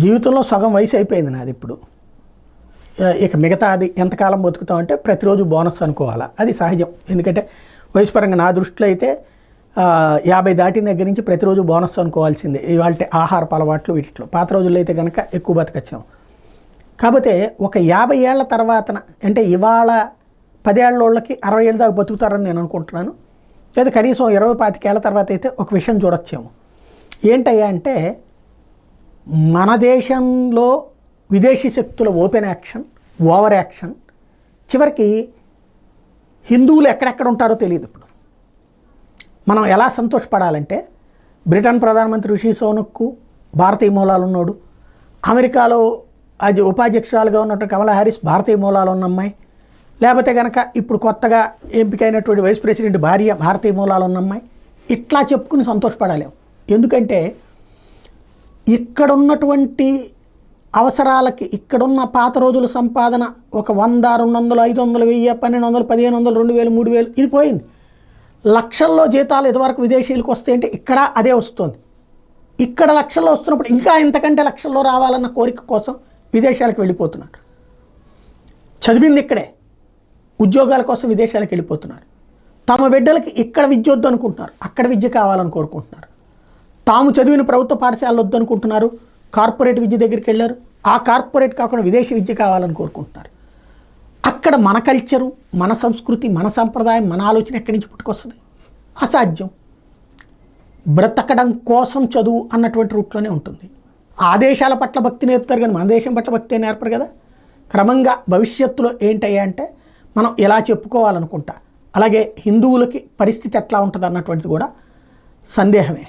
జీవితంలో సగం వయసు అయిపోయింది నాది ఇప్పుడు. ఇక మిగతా అది ఎంతకాలం బతుకుతామంటే ప్రతిరోజు బోనస్ అనుకోవాలా, అది సహజం. ఎందుకంటే వయసు పరంగా నా దృష్టిలో అయితే 50 దాటిన దగ్గర నుంచి ప్రతిరోజు బోనస్ అనుకోవాల్సిందే. ఇవాళ ఆహారపు అలవాట్లు వీటిలో. పాత రోజుల్లో అయితే కనుక ఎక్కువ బతకచ్చాం. కాకపోతే ఒక 50 ఏళ్ల తర్వాతన, అంటే ఇవాళ 10 ఏళ్ళ వాళ్ళకి 60 ఏళ్ళ దాకా బతుకుతారని నేను అనుకుంటున్నాను. లేదా కనీసం 20-25 ఏళ్ల తర్వాత అయితే ఒక విషయం చూడొచ్చేమో. ఏంటయ్యా అంటే, మన దేశంలో విదేశీ శక్తుల ఓపెన్ యాక్షన్, ఓవర్ యాక్షన్, చివరికి హిందువులు ఎక్కడెక్కడ ఉంటారో తెలియదు. ఇప్పుడు మనం ఎలా సంతోషపడాలంటే, బ్రిటన్ ప్రధానమంత్రి రిషి సునక్ భారతీయ మూలాలు ఉన్నాడు, అమెరికాలో అది ఉపాధ్యక్షురాలుగా ఉన్నట్టు కమలా హ్యారిస్ భారతీయ మూలాలు ఉన్న అమ్మాయి, లేకపోతే కనుక ఇప్పుడు కొత్తగా ఎంపికైనటువంటి వైస్ ప్రెసిడెంట్ భార్య భారతీయ మూలాలు ఉన్న అమ్మాయి, ఇట్లా చెప్పుకుని సంతోషపడాలేము. ఎందుకంటే ఇక్కడ ఉన్నటువంటి అవసరాలకి, ఇక్కడున్న పాత రోజుల సంపాదన ఒక 100, 200, 500, 1000, 1200, 1500, 2000, 3000 ఇది పోయింది. లక్షల్లో జీతాలు ఇదివరకు విదేశీయులకు వస్తాయి అంటే ఇక్కడ అదే వస్తుంది. ఇక్కడ లక్షల్లో వస్తున్నప్పుడు ఇంకా ఇంతకంటే లక్షల్లో రావాలన్న కోరిక కోసం విదేశాలకు వెళ్ళిపోతున్నారు. చదివింది ఇక్కడే, ఉద్యోగాల కోసం విదేశాలకు వెళ్ళిపోతున్నారు. తమ బిడ్డలకి ఇక్కడ విద్య వద్దు అనుకుంటున్నారు, అక్కడ విద్య కావాలని కోరుకుంటున్నారు. తాము చదివిన ప్రభుత్వ పాఠశాలలు వద్దనుకుంటున్నారు, కార్పొరేట్ విద్య దగ్గరికి వెళ్ళారు. ఆ కార్పొరేట్ కాకుండా విదేశీ విద్య కావాలని కోరుకుంటున్నారు. అక్కడ మన కల్చరు, మన సంస్కృతి, మన సంప్రదాయం, మన ఆలోచన ఎక్కడి నుంచి పుట్టుకొస్తుంది? అసాధ్యం. బ్రతకడం కోసం చదువు అన్నటువంటి రూట్లోనే ఉంటుంది. ఆ దేశాల పట్ల భక్తి నేర్పుతారు కానీ మన దేశం పట్ల భక్తి నేర్పరు కదా. క్రమంగా భవిష్యత్తులో ఏంటయ్యా అంటే, మనం ఎలా చెప్పుకోవాలనుకుంటా, అలాగే హిందువులకి పరిస్థితి ఎట్లా ఉంటుంది అన్నటువంటిది కూడా సందేహమే.